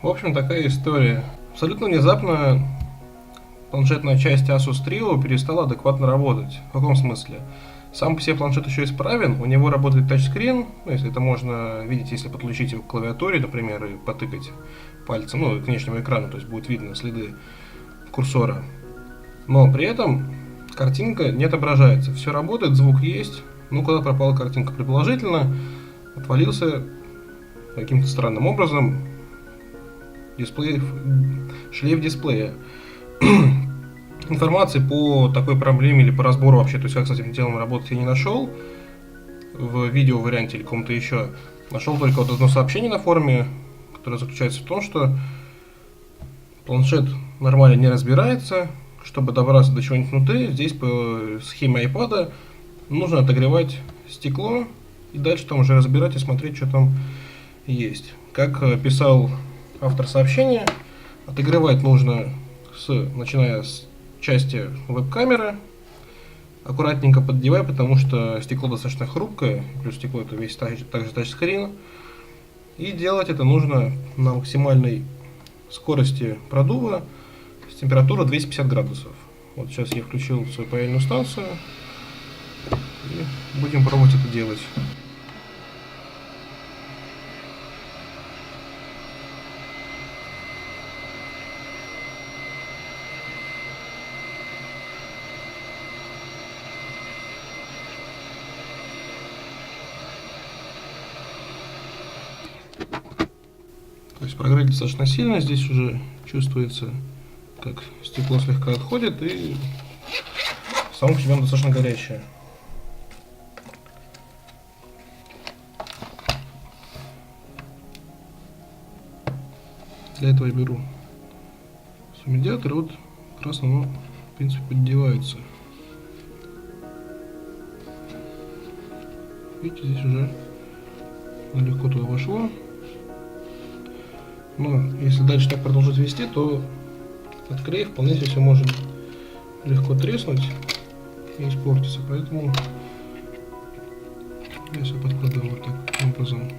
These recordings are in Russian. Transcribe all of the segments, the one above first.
В общем, такая история. Абсолютно внезапно планшетная часть Asus Trio перестала адекватно работать. В каком смысле? Сам по себе планшет еще исправен, у него работает тачскрин, ну, если это можно видеть, если подключить его к клавиатуре, например, и потыкать пальцем, ну, к внешнему экрану, то есть будет видно следы курсора. Но при этом картинка не отображается. Все работает, звук есть, ну куда пропала картинка? Предположительно, отвалился каким-то странным образом дисплей, шлейф дисплея. Информации по такой проблеме или по разбору вообще, то есть как с этим делом работать, я не нашел в видео варианте или каком-то еще. Нашел только вот одно сообщение на форуме, которое заключается в том, что планшет нормально не разбирается. Чтобы добраться до чего-нибудь внутри, здесь по схеме iPad нужно отогревать стекло и дальше там уже разбирать и смотреть, что там есть. Как писал автор сообщения, отогревать нужно начиная с части веб-камеры, аккуратненько поддевай, потому что стекло достаточно хрупкое, плюс стекло это весь также тачскрин. И делать это нужно на максимальной скорости продува с температурой 250 градусов. Вот сейчас я включил свою паяльную станцию и будем пробовать это делать. То есть прогрев достаточно сильно, здесь уже чувствуется, как стекло слегка отходит, и само по себе оно достаточно горячее. Для этого я беру медиатор, вот как раз оно в принципе поддевается. Видите, здесь уже легко туда вошло. Но если дальше так продолжить вести, то этот клей вполне себе все может легко треснуть и испортиться. Поэтому я все подкладываю вот таким образом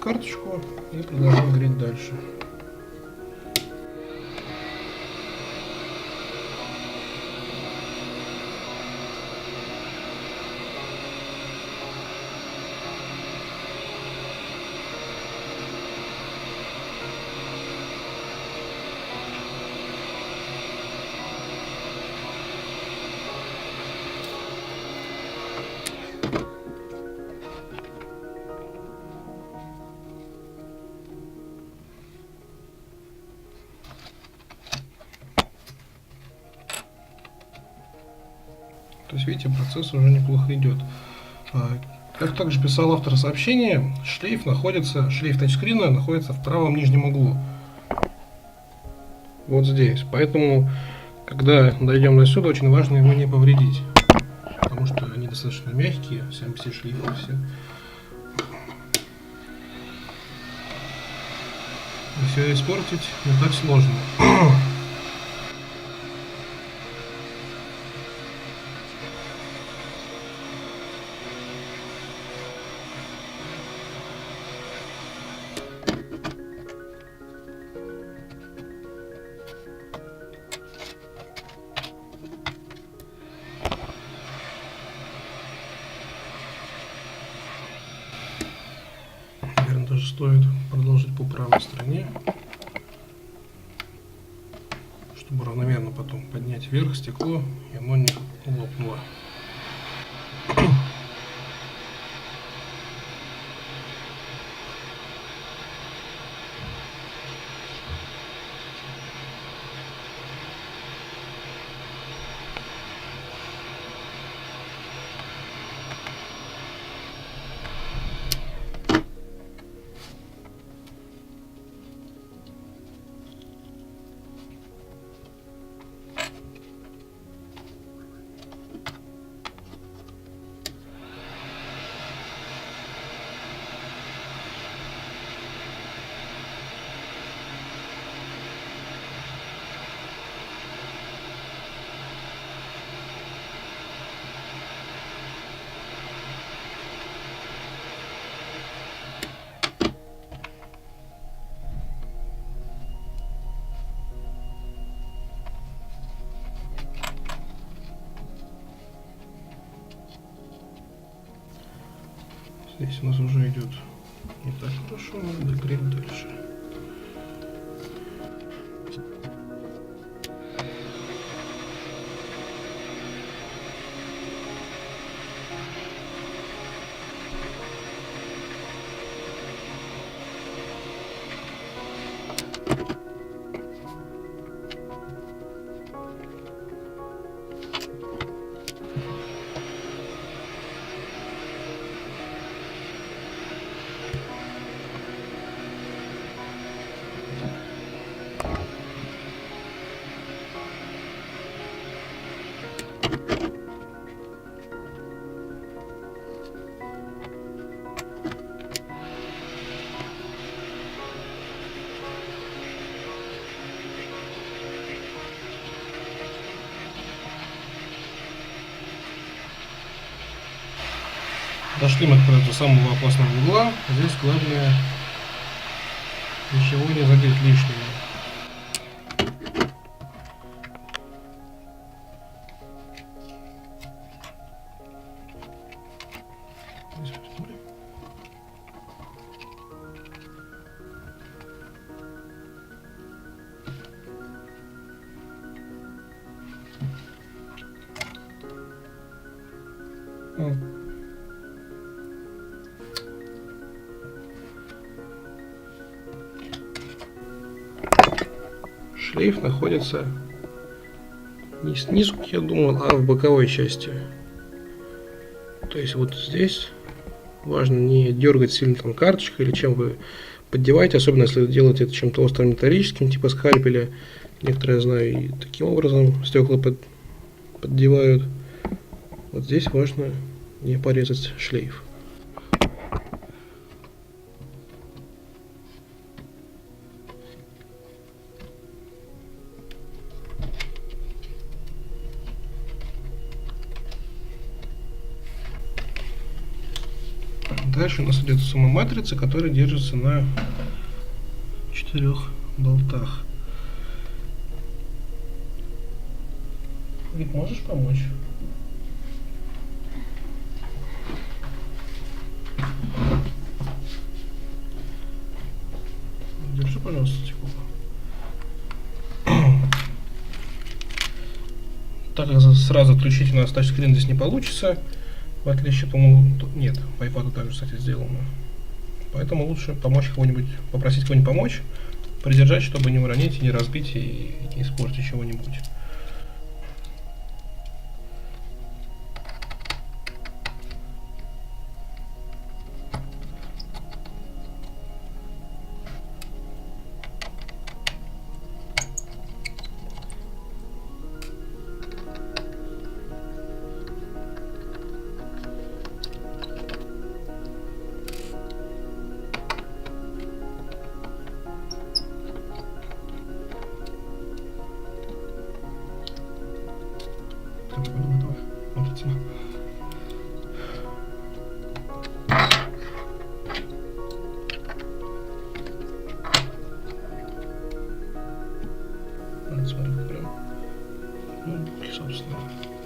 карточку и продолжаю греть дальше. То есть, видите, процесс уже неплохо идет. Как также писал автор сообщения, шлейф тачскрина находится в правом нижнем углу. Вот здесь. Поэтому, когда дойдем до сюда, очень важно его не повредить. Потому что они достаточно мягкие, сами все шлейфы все. И все испортить не так сложно. Наверное, даже стоит продолжить по правой стороне, чтобы равномерно потом поднять вверх стекло, и оно не лопнуло. Здесь у нас уже идет не так хорошо, надо греть дальше. Дошли мы до самого опасного угла. Здесь главное ничего не задеть лишнего. Шлейф находится не снизу, как я думал, а в боковой части. То есть вот здесь важно не дергать сильно там карточкой или чем вы поддеваете, особенно если вы делаете это чем-то острым металлическим, типа скальпеля. Некоторые, я знаю, и таким образом стекла поддевают. Вот здесь важно не порезать шлейф. Дальше у нас идет сама матрица, которая держится на 4 болтах. Вик, можешь помочь? Держи, пожалуйста, стекло. Так как сразу отключить у нас тачскрин здесь не получится, в отличие, по-моему, нет, по iPad также, кстати, сделано. Поэтому лучше помочь кого-нибудь, попросить кого-нибудь помочь, придержать, чтобы не уронить, не разбить и не испортить чего-нибудь. Смотри, прям, ну, собственно,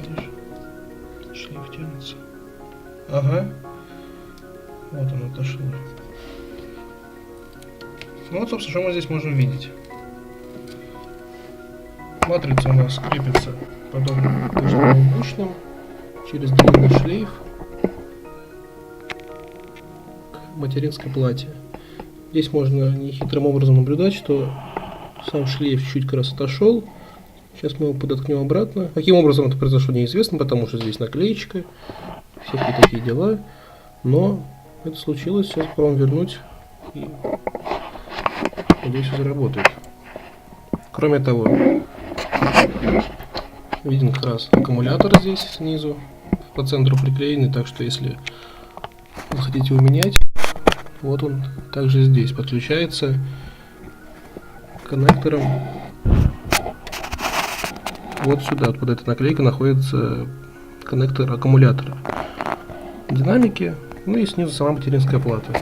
видишь, шлейф тянется. Ага, вот он отошел. Ну вот, собственно, что мы здесь можем видеть. Матрица у нас крепится подобно воздушным через длинный шлейф к материнской плате. Здесь можно нехитрым образом наблюдать, что сам шлейф чуть как раз отошел. Сейчас мы его подоткнем обратно. Каким образом это произошло, неизвестно, потому что здесь наклеечка, всякие такие дела. Но это случилось. Сейчас попробуем вернуть и надеюсь, все заработает. Кроме того, виден как раз аккумулятор здесь снизу по центру приклеенный, так что если захотите его менять, вот он также здесь подключается коннектором. Вот сюда, вот под этой наклейкой находится коннектор аккумулятора, динамики, ну и снизу сама материнская плата.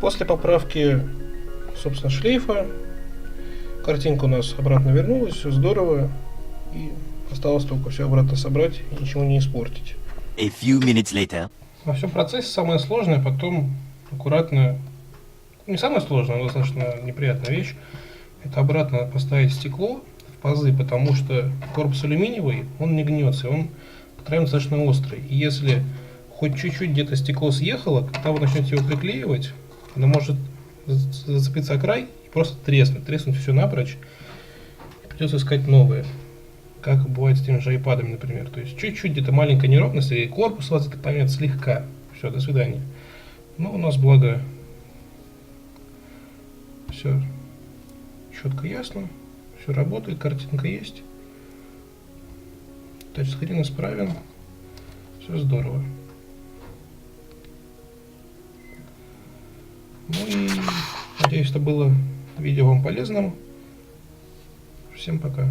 После поправки, собственно, шлейфа, картинка у нас обратно вернулась, все здорово. И Осталось только все обратно собрать и ничего не испортить. A few minutes later. Во всем процессе самое сложное потом аккуратно, не самое сложное, но достаточно неприятная вещь, это обратно поставить стекло в пазы, потому что корпус алюминиевый, он не гнется, он по краям достаточно острый. И если хоть чуть-чуть где-то стекло съехало, когда вы начнете его приклеивать, оно может зацепиться о край и просто треснуть все напрочь, и придется искать новые. Как бывает с теми же айпадами, например. То есть чуть-чуть где-то маленькая неровность, или корпус у вас это помет слегка. Все, до свидания. Но у нас, благо, все четко ясно, все работает, картинка есть. Тачскрин исправен. Все здорово. Ну и надеюсь, это было видео вам полезным. Всем пока.